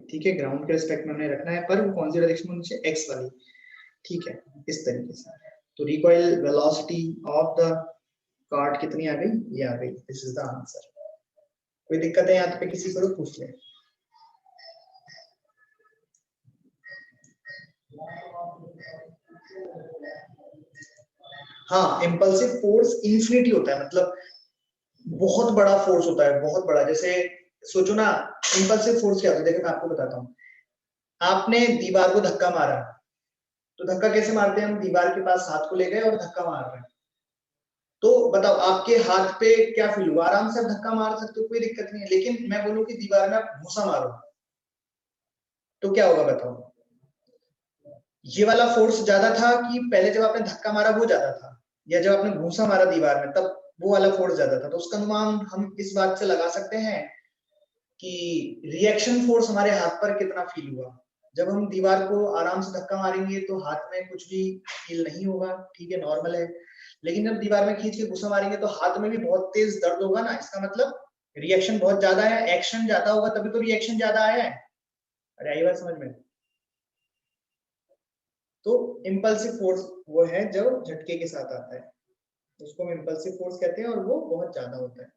ठीक है, ग्राउंड के रिस्पेक्ट में हमें रखना है, पर वो कौन सी डायरेक्शन में होनी चाहिए, एक्स वाली। ठीक है, इस तरीके से। तो recoil velocity of the cart कितनी आ गई, ये आ गई। This is the answer. कोई दिक्कत है यहाँ पे किसी को तो पूछ ले। हाँ, इंपल्सिव फोर्स इन्फिनिटी होता है, मतलब बहुत बड़ा फोर्स होता है, बहुत बड़ा। जैसे सोचो ना, इंपल्सिव फोर्स क्या होता है, देखो मैं आपको बताता हूँ। आपने दीवार को धक्का मारा, तो धक्का कैसे मारते हैं हम, दीवार के पास हाथ को ले गए और धक्का मार रहे हैं। तो बताओ आपके हाथ पे क्या फील हुआ, आराम से आप धक्का मार सकते हो, कोई दिक्कत नहीं है। लेकिन मैं बोलूं कि दीवार में आप घूसा मारो, तो क्या होगा बताओ। ये वाला फोर्स ज्यादा था कि पहले जब आपने धक्का मारा वो ज्यादा था, या जब आपने घूसा मारा दीवार में तब वो वाला फोर्स ज्यादा था। तो उसका अनुमान हम इस बात से लगा सकते हैं कि रिएक्शन फोर्स हमारे हाथ पर कितना फील हुआ। जब हम दीवार को आराम से धक्का मारेंगे तो हाथ में कुछ भी फील नहीं होगा, ठीक है, नॉर्मल है। लेकिन जब दीवार में खींच के घुसा मारेंगे तो हाथ में भी बहुत तेज दर्द होगा ना, इसका मतलब रिएक्शन बहुत ज्यादा है, एक्शन ज्यादा होगा, तभी तो रिएक्शन ज्यादा आया है। अरे आई बात समझ में। तो इम्पल्सिव फोर्स वो है जो झटके के साथ आता है, उसको हम इम्पल्सिव फोर्स कहते हैं, और वो बहुत ज्यादा होता है।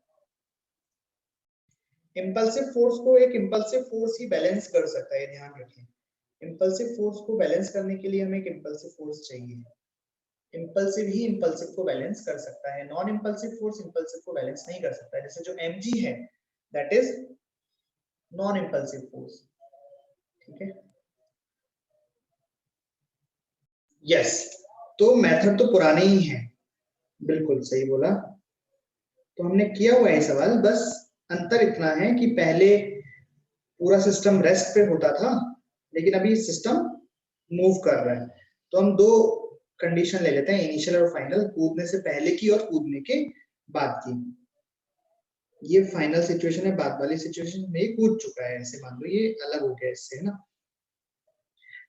इम्पल्सिव फोर्स को एक इम्पल्सिव फोर्स ही बैलेंस कर सकता है, ध्यान रखें। इम्पल्सिव फोर्स को बैलेंस करने के लिए हमें एक इम्पल्सिव फोर्स चाहिए। इम्पल्सिव ही इम्पल्सिव को बैलेंस कर सकता है, नॉन इम्पल्सिव फोर्स इम्पल्सिव को बैलेंस नहीं कर सकता है। जैसे जो mg है, that is non impulsive force. ठीक है, यस। तो मेथड तो पुराने ही है, बिल्कुल सही बोला। तो हमने किया हुआ है सवाल, बस अंतर इतना है कि पहले पूरा सिस्टम रेस्ट पे होता था, लेकिन अभी सिस्टम मूव कर रहा है। तो हम दो कंडीशन ले लेते हैं, इनिशियल और फाइनल, कूदने से पहले की और कूदने के बाद की। ये फाइनल सिचुएशन है, बाद वाली सिचुएशन में कूद चुका है, ऐसे मान लो ये अलग हो गया इससे, है ना।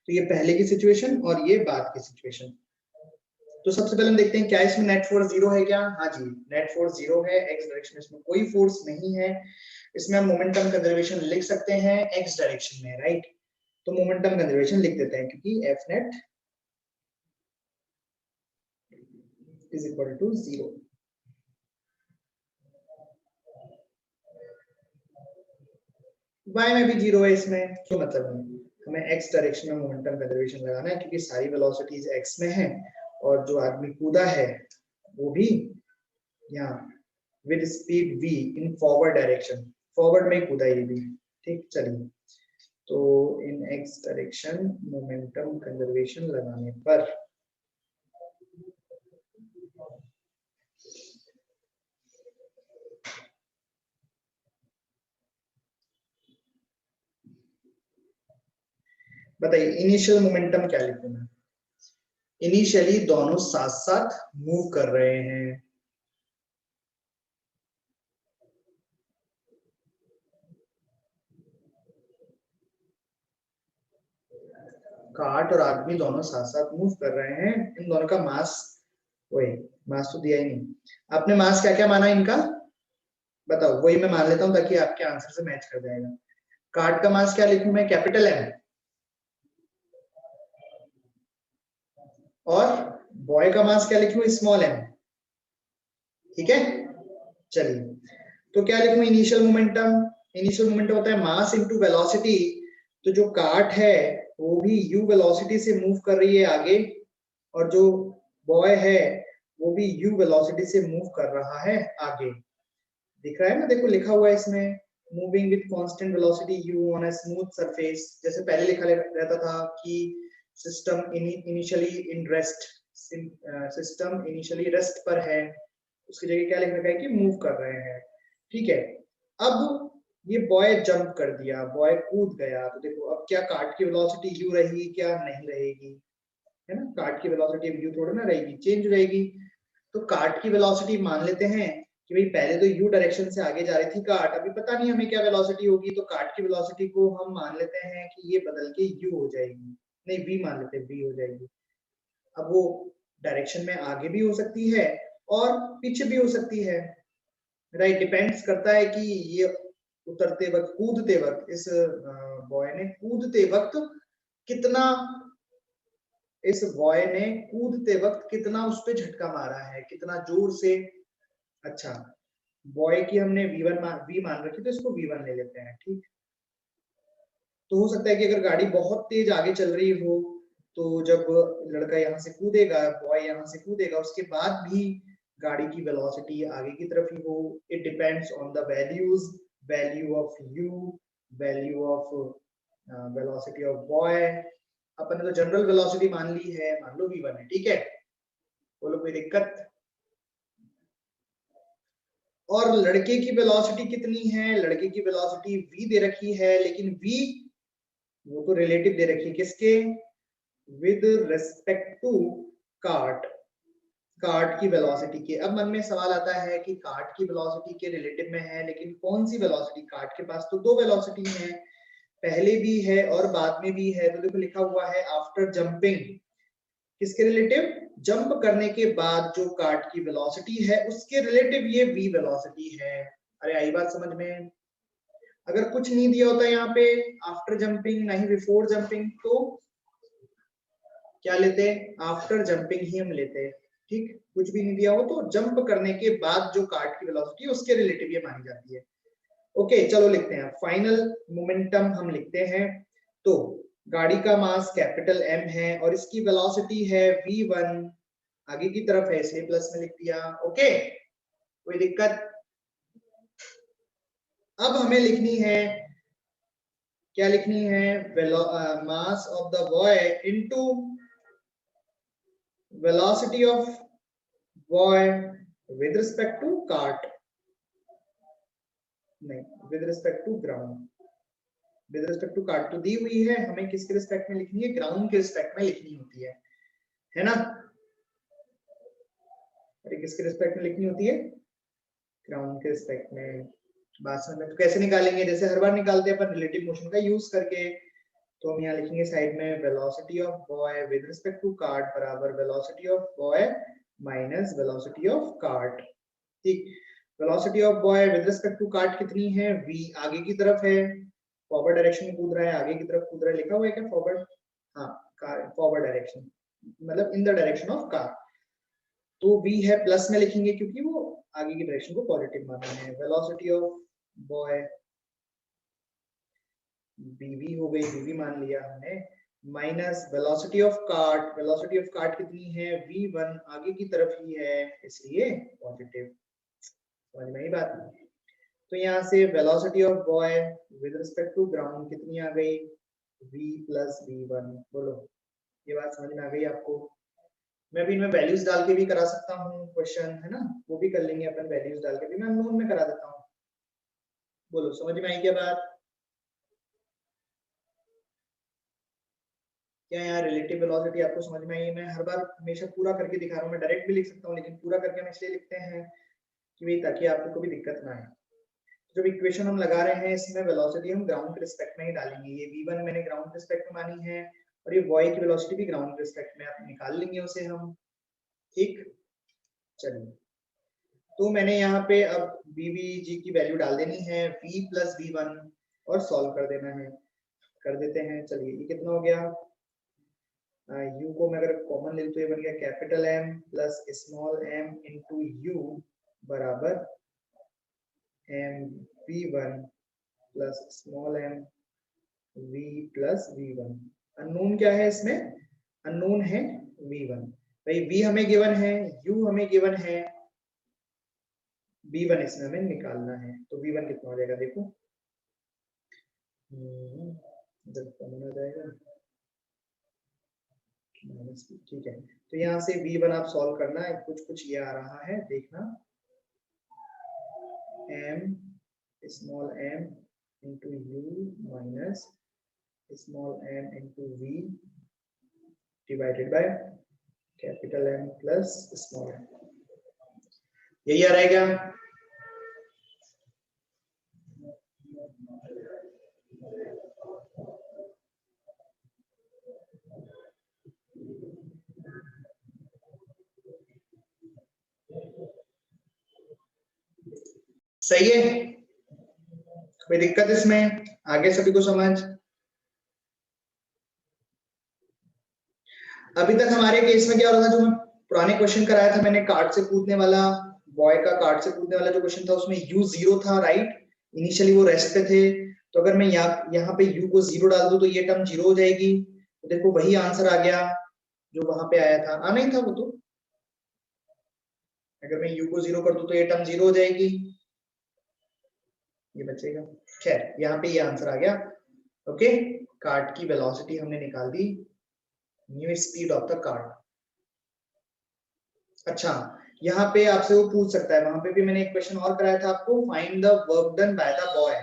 तो ये पहले की सिचुएशन और ये बाद की सिचुएशन। तो सबसे पहले हम देखते हैं क्या इसमें नेट फोर्स 0 है क्या। हाँ जी, नेट फोर्स 0 है, एक्स डायरेक्शन में इसमें कोई फोर्स नहीं है। इसमें हम मोमेंटम कंजर्वेशन लिख सकते हैं एक्स डायरेक्शन में, राइट। तो मोमेंटम कंजर्वेशन लिख देते हैं, क्योंकि F net is equal to 0। Y में भी 0 है, इसमें क्यों मतलब है, हमें एक्स डायरेक्शन में मोमेंटम कंजर्वेशन लगाना है, क्योंकि सारी वेलोसिटीज एक्स में है, और जो आदमी कूदा है वो भी यहाँ with speed v in forward direction, forward में कूदा ये भी। ठीक, चलिए। तो इन एक्स डायरेक्शन मोमेंटम कंजर्वेशन लगाने पर बताइए इनिशियल मोमेंटम क्या लिखूं मैं। इनिशियली दोनों साथ साथ मूव कर रहे हैं, कार्ट और आदमी दोनों साथ साथ मूव कर रहे हैं। इन दोनों का मास, वही मास तो दिया ही नहीं आपने। मास क्या क्या माना इनका बताओ, वही मैं मान लेता हूं ताकि आपके आंसर से मैच कर जाएगा। कार्ट का मास क्या लिखूं मैं, कैपिटल M, और बॉय का मास क्या लिखूं, स्मॉल m। ठीक है, चलिए। तो क्या लिखूं, इनिशियल मोमेंटम। इनिशियल मोमेंटम होता है मास इनटू वेलोसिटी। तो जो कार्ट है वो भी u वेलोसिटी से मूव कर रही है आगे, और जो बॉय है वो भी u वेलोसिटी से मूव कर रहा है आगे। दिख रहा है ना, देखो लिखा हुआ है इसमें moving with constant velocity u on a smooth surface. जैसे पहले लिखा रहता था कि system initially in rest, system initially rest पर है, उसकी जगह क्या लिख रखा है कि मूव कर रहे हैं। ठीक है, अब ये बॉय जंप कर दिया, बॉय कूद गया, तो देखो अब क्या कार्ट की वेलोसिटी u रहेगी क्या नहीं रहेगी, है ना। कार्ट की वेलोसिटी अब u थोड़ा ना रहेगी, चेंज रहेगी। तो कार्ट की वेलोसिटी मान लेते हैं कि भाई पहले तो u डायरेक्शन से आगे जा रही थी कार्ट, अभी पता नहीं हमें क्या वेलोसिटी होगी, तो कार्ट की वेलोसिटी को हम मान लेते हैं कि ये बदल के u हो जाएगी, नहीं v मान लेते हैं, v हो जाएगी। अब वो डायरेक्शन में आगे भी हो सकती है और पीछे भी हो सकती है, राइट। डिपेंड्स करता है कि ये उतरते वक्त, कूदते वक्त, इस बॉय ने कूदते वक्त कितना, इस बॉय ने कूदते वक्त कितना उस पे झटका मारा है, कितना जोर से। अच्छा, बॉय की हमने v मान रखी, तो इसको v1 ले लेते हैं, ठीक। तो हो सकता है कि अगर गाड़ी बहुत तेज आगे चल रही हो, तो जब लड़का यहाँ से कूदेगा, बॉय यहाँ से कूदेगा, उसके बाद भी गाड़ी की वेलोसिटी आगे की तरफ ही हो। It depends on the values, value of u, value of velocity of boy. अपन ने तो जनरल वेलोसिटी मान ली है, मान लो v1 है, ठीक है। बोलो कोई दिक्कत। और लड़के की वेलोसिटी कितनी है, लड़के की वेलोसिटी v दे रखी है, लेकिन v वो तो रिलेटिव दे रखी है, किसके, with respect to cart, cart की वेलोसिटी के। अब मन में सवाल आता है कि कार्ट की वेलोसिटी के रिलेटिव में है, लेकिन कौन सी वेलोसिटी, कार्ट के पास तो दो वेलोसिटी है, पहले भी है और बाद में भी है। तो देखो लिखा हुआ है आफ्टर जंपिंग, किसके रिलेटिव, जंप करने के बाद जो कार्ट की वेलोसिटी है उसके रिलेटिव ये v वेलोसिटी है। अरे आई बात समझ में। अगर कुछ नहीं दिया होता यहाँ पे आफ्टर जंपिंग, नहीं बिफोर जंपिंग, तो क्या लेते, आफ्टर जंपिंग ही हम लेते, ठीक। कुछ भी नहीं दिया हो तो जंप करने के बाद जो कार्ट की वेलोसिटी उसके रिलेटिव ये मानी जाती है। ओके चलो लिखते हैं फाइनल मोमेंटम, हम लिखते हैं। तो गाड़ी का मास कैपिटल M है और इसकी वेलोसिटी है v1, आगे की तरफ है इसलिए प्लस में लिख दिया। ओके, कोई दिक्कत। अब हमें लिखनी है, क्या लिखनी है, mass of the boy into velocity of boy with respect to cart, नहीं with respect to ground, with respect to cart तो दी हुई है, हमें किसके रिस्पेक्ट में लिखनी है, ग्राउंड के रिस्पेक्ट में लिखनी होती है ना। अरे किसके रिस्पेक्ट में लिखनी होती है, ग्राउंड के रिस्पेक्ट में। बात समझ में, तो कैसे निकालेंगे, जैसे हर बार निकालते हैं अपन रिलेटिव मोशन का यूज करके। तो हम यहाँ लिखेंगे साइड में velocity of boy with respect to cart बराबर velocity of boy minus velocity of cart, ठीक। Velocity of boy with respect to cart कितनी है, v, आगे की तरफ है, फॉरवर्ड डायरेक्शन में कूद रहा है, आगे की तरफ कूद रहा है, लिखा हुआ है क्या फॉरवर्ड, हाँ कार फॉरवर्ड डायरेक्शन, मतलब in the direction of car. तो v है प्लस में लिखेंगे क्योंकि वो आगे की डायरेक्शन को पॉजिटिव मानना है। वेलोसिटी ऑफ बॉय bv हो गई, bv मान लिया हमने, minus velocity of cart, velocity of cart कितनी है v1, आगे की तरफ ही है इसलिए पॉजिटिव। समझ में आई बात। तो यहाँ से velocity of boy with respect to ground कितनी आ गई, v प्लस v1। बोलो ये बात समझ में आ गई आपको। मैं भी इनमें वैल्यूज डाल के भी करा सकता हूँ क्वेश्चन, है ना, वो भी कर लेंगे अपन, वैल्यूज डाल के भी मैं अननोन में करा देता हूँ। बोलो समझ में आई क्या बात। क्या यहाँ रिलेटिव वेलोसिटी आपको समझ में आई है। मैं हर बार हमेशा पूरा करके दिखा रहा हूँ, मैं डायरेक्ट भी लिख सकता हूँ, लेकिन पूरा करके हम इसलिए लिखते हैं कि भाई ताकि आपको कोई दिक्कत ना आए। जब इक्वेशन हम लगा रहे हैं इसमें वेलोसिटी हम ग्राउंड के रिस्पेक्ट में ही डालेंगे। ये v1 मैंने ग्राउंड के रिस्पेक्ट में मानी है और ये बॉय की वेलोसिटी भी ग्राउंड के रिस्पेक्ट में, आप निकाल लेंगे उसे हम, ठीक। चलिए, तो मैंने यहाँ पे अब bvg की वैल्यू डाल देनी है, v प्लस v1, और सॉल्व कर देना है, कर देते हैं। चलिए ये कितना हो गया, u को मैं अगर कॉमन ले तो ये बन गया capital M plus small m into u बराबर m v1 plus small m v plus v1। Unknown क्या है इसमें, अननोन है v1। भाई v हमें गिवन है, u हमें गिवन है, v1 इसमें हमें निकालना है। तो v1 कितना हो जाएगा देखो, इधर कॉमन हो जाएगा माइनस, ठीक है। तो यहाँ से v1 आप सॉल्व करना है, कुछ कुछ ये आ रहा है देखना, m small m into u minus small m into v divided by capital M plus small m, यही आ रहेगा। सही है, कोई दिक्कत इसमें, आगे सभी को समझ। अभी तक हमारे केस में क्या हो रहा था, जो मैं पुराने क्वेश्चन कराया था मैंने, कार्ड से कूदने वाला, बॉय का कार्ड से कूदने वाला जो क्वेश्चन था उसमें u 0 था, राइट, इनिशियली वो रेस्ट पे थे। तो अगर मैं यहाँ पे u को 0 डाल दूं तो ये टर्म 0 हो जाएगी। तो देखो वही आंसर आ गया जो वहां पे आया था, आना ही था वो। तो अगर मैं u को 0 कर दूं तो ये टर्म 0 हो जाएगी, ये बचेगा। खैर यहाँ पे ये आंसर आ गया। ओके, कार्ड की वेलोसिटी हमने निकाल दी, new speed of the cart. अच्छा, यहाँ पे आपसे वो पूछ सकता है, वहां पे भी मैंने एक क्वेश्चन और कराया था आपको, find the work done by the boy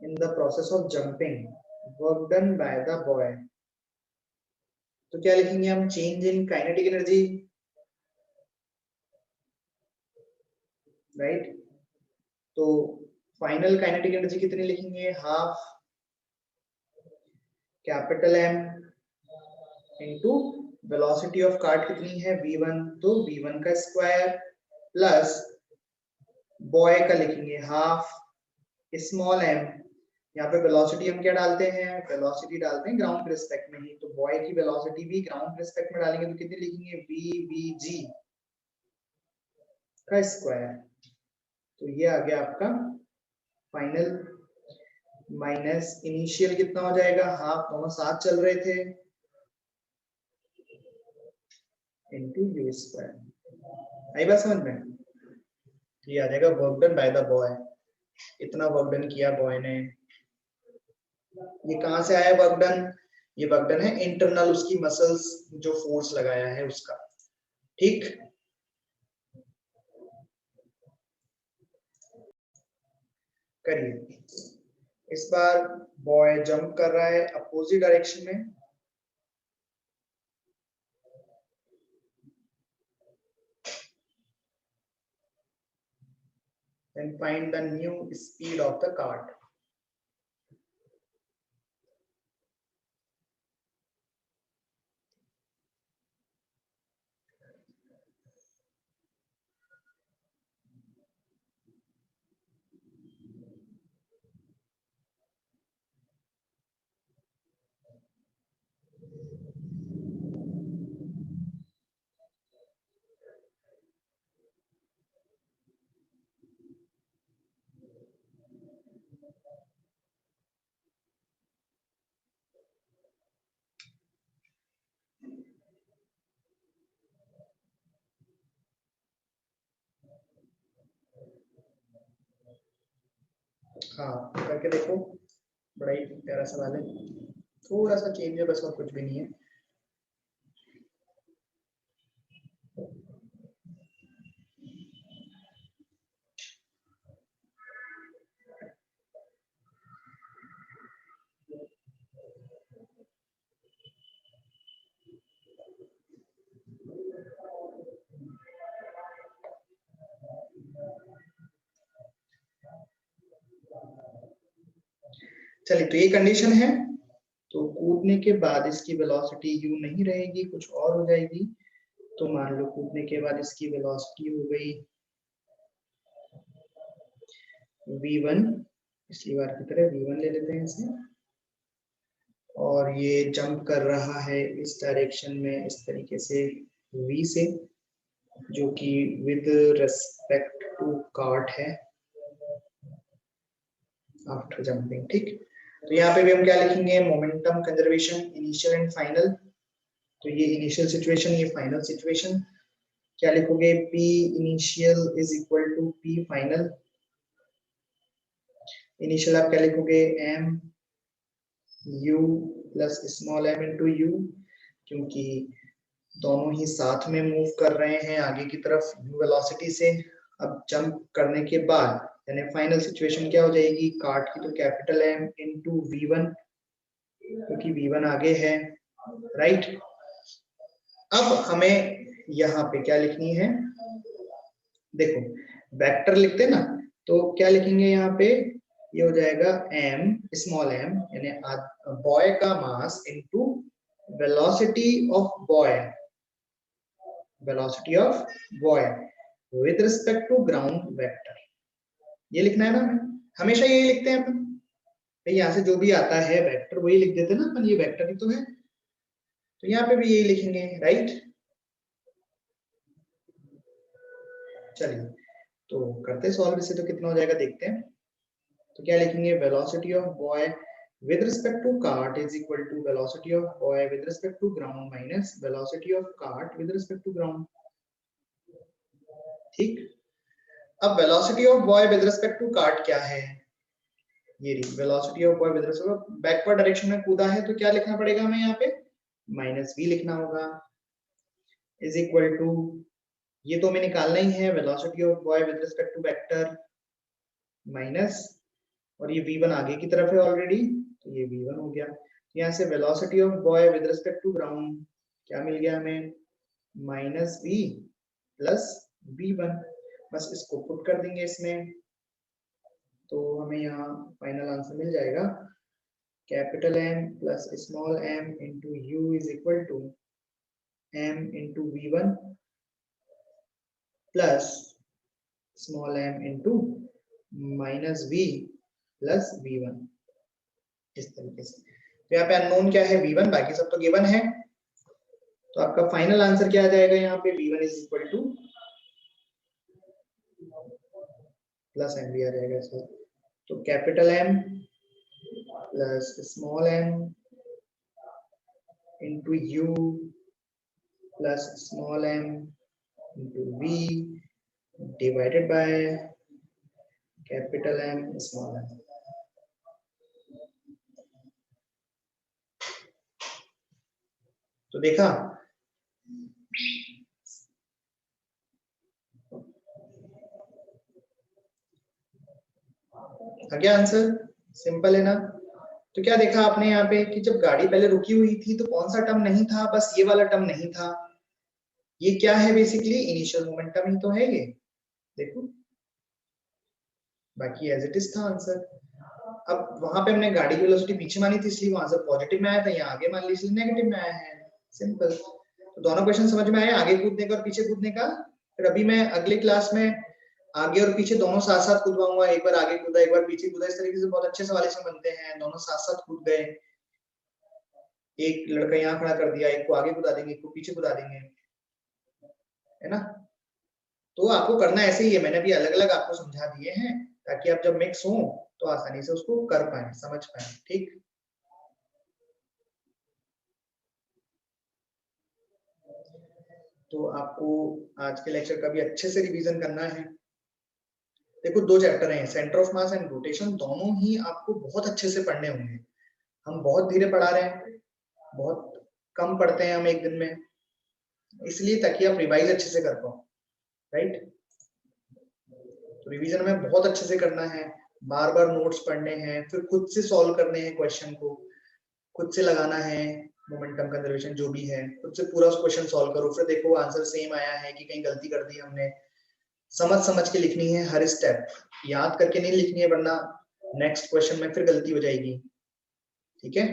in the process of jumping, work done by the boy. तो क्या लिखेंगे हम, change in kinetic energy, right. तो फाइनल काइनेटिक एनर्जी कितनी लिखेंगे, half capital M into velocity of card कितनी है v1, तो v1 का स्क्वायर प्लस बॉय का लिखेंगे हाफ स्मॉल m, यहाँ पे वेलोसिटी हम क्या डालते हैं, वेलोसिटी डालते हैं ग्राउंड के रिस्पेक्ट में ही, तो बॉय की वेलोसिटी भी ग्राउंड के रिस्पेक्ट में डालेंगे तो कितनी लिखेंगे, vvg का स्क्वायर। तो ये आ गया आपका फाइनल, माइनस इनिशियल कितना हो जाएगा, हाफ, दोनों साथ चल रहे थे, इंटू यू स्क्वायर। आई बात समझ में, ये आ जाएगा work done by the boy, इतना वर्क डन किया बॉय ने। ये कहां से आया वर्क डन, ये वर्क डन है इंटरनल, उसकी मसल्स जो फोर्स लगाया है उसका, ठीक। करिए, इस बार बॉय जंप कर रहा है अपोजिट डायरेक्शन में, then find the new speed of the cart। हाँ करके देखो, बड़ा ही प्यारा सवाल है, थोड़ा सा चेंज है बस और कुछ भी नहीं है। चलिए, तो ये कंडीशन है, तो कूदने के बाद इसकी वेलोसिटी u नहीं रहेगी, कुछ और हो जाएगी। तो मान लो कूदने के बाद इसकी वेलोसिटी हो गई v1, पिछली बार की तरह v1 ले लेते हैं इसे, और ये जंप कर रहा है इस डायरेक्शन में इस तरीके से v से, जो कि विद रेस्पेक्ट टू कार्ट है आफ्टर जंपिंग, ठीक। तो यहाँ पे भी हम क्या लिखेंगे, momentum conservation initial and final, तो ये इनिशियल सिचुएशन, ये फाइनल सिचुएशन। क्या लिखोगे? P initial is equal to P final. Initial आप क्या लिखोगे? M U plus small m into u, क्योंकि दोनों ही साथ में मूव कर रहे हैं आगे की तरफ u वेलोसिटी से। अब जंप करने के बाद यानी फाइनल सिचुएशन क्या हो जाएगी? काट की तो कैपिटल M इंटू V1, क्योंकि V1 आगे है, राइट। अब हमें यहाँ पे क्या लिखनी है? देखो वेक्टर लिखते हैं ना, तो क्या लिखेंगे यहाँ पे? ये हो जाएगा m स्मॉल m यानी बॉय का mass into velocity of boy, velocity of boy with respect to ground vector. ये लिखना है ना हमें, हमेशा यही लिखते हैं अपन। यहाँ से जो भी आता है वेक्टर वही लिख देते हैं ना अपन, ये वेक्टर ही तो है, तो यहाँ पे भी यही लिखेंगे, राइट। चलिए तो करते सॉल्व इसे, तो कितना हो जाएगा देखते हैं। तो क्या लिखेंगे? Velocity of boy with respect to cart is equal to velocity of boy with respect to ground minus velocity of cart with respect to ground। ठीक, अब velocity of boy with respect to cart क्या है? ये रही velocity of boy with respect to backward direction में कूदा है, तो क्या लिखना पड़ेगा हमें यहाँ पे? माइनस v लिखना होगा, इज इक्वल टू, ये तो हमें निकालना ही है, velocity of boy with respect to vector minus, और ये v1 आगे की तरफ है ऑलरेडी, तो ये v1 हो गया। यहाँ से velocity of boy with respect to ground क्या मिल गया हमें? Minus v plus v1। बस इसको पुट कर देंगे इसमें, तो हमें यहाँ फाइनल आंसर मिल जाएगा capital M plus small m into u is equal to m into v1 plus small m into minus v plus v1, इस तरीके से। तो यहाँ पे अननोन क्या है? v1, बाकी सब तो गिवन है। तो आपका फाइनल आंसर क्या आ जाएगा यहाँ पे? v1 is equal two plus m भी आ जाएगा इसमें, तो capital M plus small m into you plus small m into v divided by capital M small m। तो देखा, आ गया आंसर, सिंपल है ना। तो क्या देखा आपने यहाँ पे कि जब गाड़ी पहले रुकी हुई थी तो कौन सा टर्म नहीं था? बस ये वाला टर्म नहीं था। ये क्या है? बेसिकली इनिशियल मोमेंटम ही तो है ये, देखो, बाकी एज इट इज था आंसर। अब वहां पे हमने गाड़ी की वेलोसिटी पीछे मानी थी, इसलिए वहां से पॉजिटिव में आया था, यहाँ आगे मान लीजिए नेगेटिव में आया है, सिंपल। तो दोनों क्वेश्चन समझ में आए, आगे कूदने का और पीछे कूदने का। फिर अभी मैं अगले क्लास में आगे और पीछे दोनों साथ साथ कूदवाऊंगा, एक बार आगे कूदा एक बार पीछे कूदा, इस तरीके से बहुत अच्छे सवाल इसमें बनते हैं। दोनों साथ साथ कूद गए, एक लड़का यहाँ खड़ा कर दिया, एक को आगे कूदा देंगे, एक को पीछे कूदा देंगे, है ना। तो आपको करना ऐसे ही है, मैंने भी अलग अलग आपको समझा दिए हैं ताकि आप जब मिक्स हो तो आसानी से उसको कर पाए, समझ पाए, ठीक। तो आपको आज के लेक्चर का भी अच्छे से रिवीजन करना है। देखो दो चैप्टर हैं, centre of mass and rotation, दोनों ही आपको बहुत अच्छे से पढ़ने होंगे। हम बहुत धीरे पढ़ा रहे हैं, बहुत कम पढ़ते हैं हम एक दिन में, इसलिए ताकि आप रिवाइज अच्छे से कर पाओ, राइट। तो रिवीजन में बहुत अच्छे से करना है, बार बार नोट्स पढ़ने हैं, फिर खुद से सॉल्व करने हैं क्वेश्चन को, खुद से लगाना है मोमेंटम कंजर्वेशन जो भी है, खुद से पूरा क्वेश्चन सॉल्व करो, फिर देखो आंसर सेम आया है कि कहीं गलती कर दी हमने। समझ समझ के लिखनी है हर स्टेप, याद करके नहीं लिखनी है, वरना नेक्स्ट क्वेश्चन में फिर गलती हो जाएगी, ठीक है।